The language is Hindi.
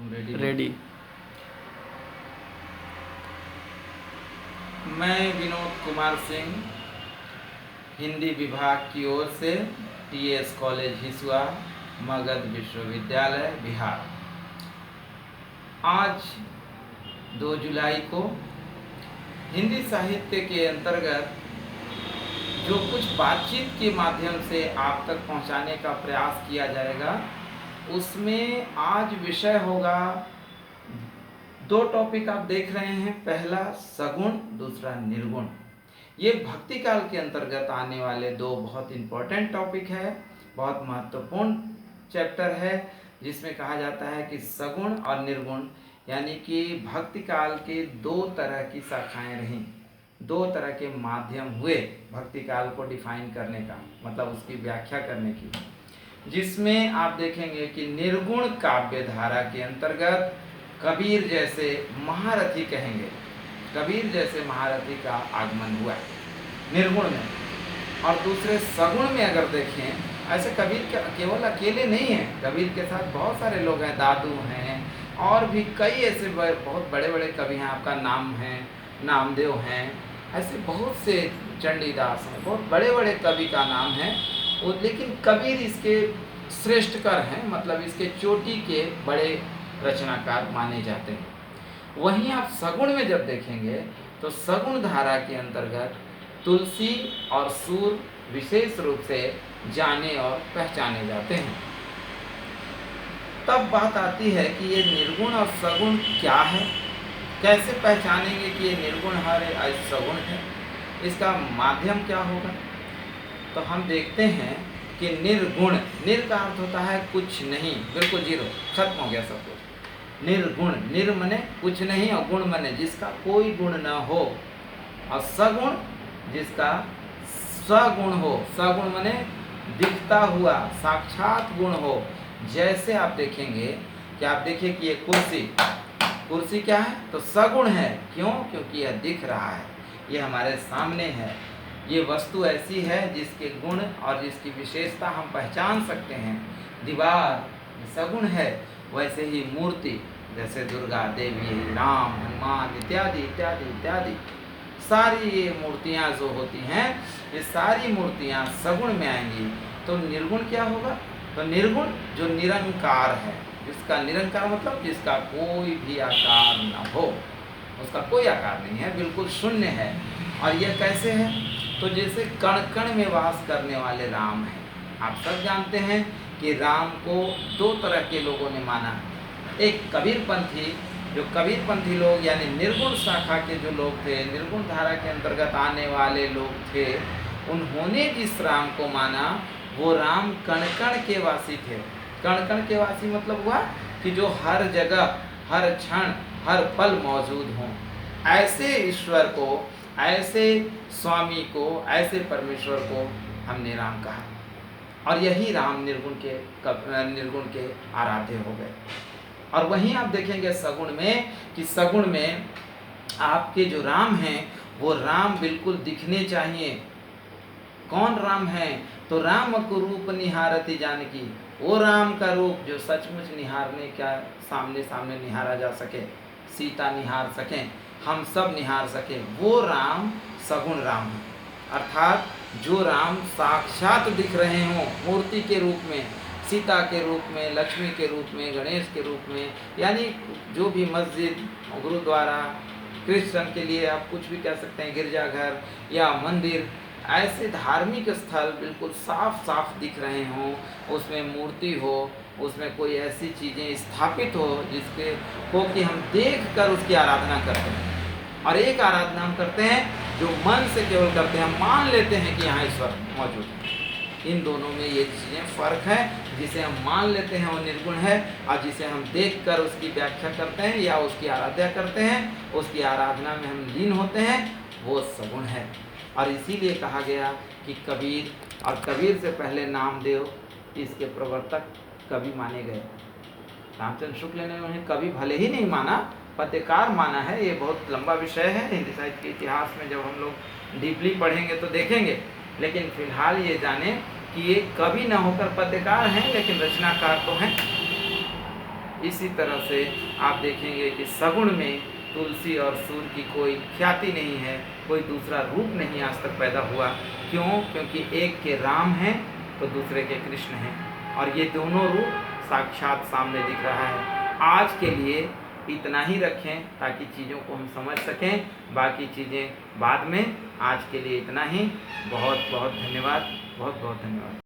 तुम रेडी? रेडी। मैं विनोद कुमार सिंह, हिंदी विभाग की ओर से टीएस कॉलेज हिसुआ, मगध विश्वविद्यालय, बिहार। आज 2 जुलाई को हिंदी साहित्य के अंतर्गत जो कुछ बातचीत के माध्यम से आप तक पहुंचाने का प्रयास किया जाएगा, उसमें आज विषय होगा, 2 टॉपिक आप देख रहे हैं। पहला सगुण, दूसरा निर्गुण। ये भक्ति काल के अंतर्गत आने वाले 2 बहुत इंपॉर्टेंट टॉपिक है, बहुत महत्वपूर्ण चैप्टर है, जिसमें कहा जाता है कि सगुण और निर्गुण, यानी कि भक्ति काल के 2 तरह की शाखाएं रहीं, 2 तरह के माध्यम हुए भक्ति काल को डिफाइन करने का, मतलब उसकी व्याख्या करने की, जिसमें आप देखेंगे कि निर्गुण काव्य धारा के अंतर्गत कबीर जैसे महारथी कहेंगे, कबीर जैसे महारथी का आगमन हुआ निर्गुण में। और दूसरे सगुण में अगर देखें, ऐसे कबीर के केवल अकेले नहीं हैं, कबीर के साथ बहुत सारे लोग हैं, दादू हैं, और भी कई ऐसे बहुत बड़े बड़े कवि हैं, आपका नाम है, नामदेव हैं, ऐसे बहुत से, चंडीदास हैं, बहुत बड़े बड़े कवि का नाम है। लेकिन कबीर इसके श्रेष्ठकर हैं, मतलब इसके चोटी के बड़े रचनाकार माने जाते हैं। वहीं आप सगुण में जब देखेंगे तो सगुण धारा के अंतर्गत तुलसी और सूर विशेष रूप से जाने और पहचाने जाते हैं। तब बात आती है कि ये निर्गुण और सगुण क्या है, कैसे पहचानेंगे कि ये निर्गुण है, सगुण है, इसका माध्यम क्या होगा। तो हम देखते हैं कि निर्गुण, निर का अर्थ होता है कुछ नहीं, बिल्कुल जीरो, खत्म हो गया सब कुछ। निर्गुण, निर मने कुछ नहीं, और गुण मने जिसका कोई गुण न हो, और सगुण जिसका सगुण हो। सगुण मने दिखता हुआ साक्षात गुण हो। जैसे आप देखेंगे कि आप देखिए कि ये कुर्सी, कुर्सी क्या है, तो सगुण है। क्यों? क्योंकि यह दिख रहा है, ये हमारे सामने है, ये वस्तु ऐसी है जिसके गुण और जिसकी विशेषता हम पहचान सकते हैं। दीवार सगुण है। वैसे ही मूर्ति, जैसे दुर्गा देवी, राम, हनुमान इत्यादि इत्यादि इत्यादि, सारी ये मूर्तियाँ जो होती हैं, ये सारी मूर्तियाँ सगुण में आएंगी। तो निर्गुण क्या होगा? तो निर्गुण जो निरंकार है, जिसका निरंकार मतलब जिसका कोई भी आकार न हो, उसका कोई आकार नहीं है, बिल्कुल शून्य है। और यह कैसे है? तो जैसे कण कण में वास करने वाले राम हैं। आप सब जानते हैं कि राम को 2 तरह के लोगों ने माना। एक कबीरपंथी, जो कबीरपंथी लोग यानी निर्गुण शाखा के जो लोग थे, निर्गुण धारा के अंतर्गत आने वाले लोग थे, उन्होंने जिस राम को माना वो राम कण कण के वासी थे। कण कण के वासी मतलब हुआ कि जो हर जगह, हर क्षण, हर पल मौजूद हों। ऐसे ईश्वर को, ऐसे स्वामी को, ऐसे परमेश्वर को हमने राम कहा, और यही राम निर्गुण के आराध्य हो गए। और वहीं आप देखेंगे सगुण में कि सगुण में आपके जो राम हैं वो राम बिल्कुल दिखने चाहिए। कौन राम है? तो राम को रूप निहारती जानकी, वो राम का रूप जो सचमुच निहारने का, सामने सामने निहारा जा सके, सीता निहार सकें, हम सब निहार सके, वो राम सगुण राम है। अर्थात जो राम साक्षात दिख रहे हों मूर्ति के रूप में, सीता के रूप में, लक्ष्मी के रूप में, गणेश के रूप में, यानी जो भी मस्जिद, गुरुद्वारा, कृष्ण के लिए आप कुछ भी कह सकते हैं, गिरजाघर या मंदिर, ऐसे धार्मिक स्थल बिल्कुल साफ साफ दिख रहे हों, उसमें मूर्ति हो, उसमें कोई ऐसी चीज़ें स्थापित हो जिसके को कि हम देख कर उसकी आराधना करते हैं। और एक आराधना हम करते हैं जो मन से केवल करते हैं, हम मान लेते हैं कि यहाँ ईश्वर मौजूद है। इन दोनों में ये चीज़ें फ़र्क है। जिसे हम मान लेते हैं वो निर्गुण है, और जिसे हम देखकर उसकी व्याख्या करते हैं या उसकी आराध्या करते हैं, उसकी आराधना में हम लीन होते हैं, वो सगुण है। और इसीलिए कहा गया कि कबीर, और कबीर से पहले नामदेव इसके प्रवर्तक कवि माने गए। रामचंद्र शुक्ल ने उन्हें कवि भले ही नहीं माना, पत्रकार माना है। ये बहुत लंबा विषय है, हिंदी साहित्य के इतिहास में जब हम लोग डीपली पढ़ेंगे तो देखेंगे। लेकिन फिलहाल ये जाने कि ये कवि न होकर पत्रकार हैं, लेकिन रचनाकार तो हैं। इसी तरह से आप देखेंगे कि सगुण में तुलसी और सूर्य की कोई ख्याति नहीं है, कोई दूसरा रूप नहीं आज तक पैदा हुआ। क्यों? क्योंकि एक के राम हैं तो दूसरे के कृष्ण हैं, और ये दोनों रूप साक्षात सामने दिख रहा है। आज के लिए इतना ही रखें ताकि चीज़ों को हम समझ सकें, बाकी चीज़ें बाद में। आज के लिए इतना ही। बहुत बहुत धन्यवाद, बहुत बहुत धन्यवाद।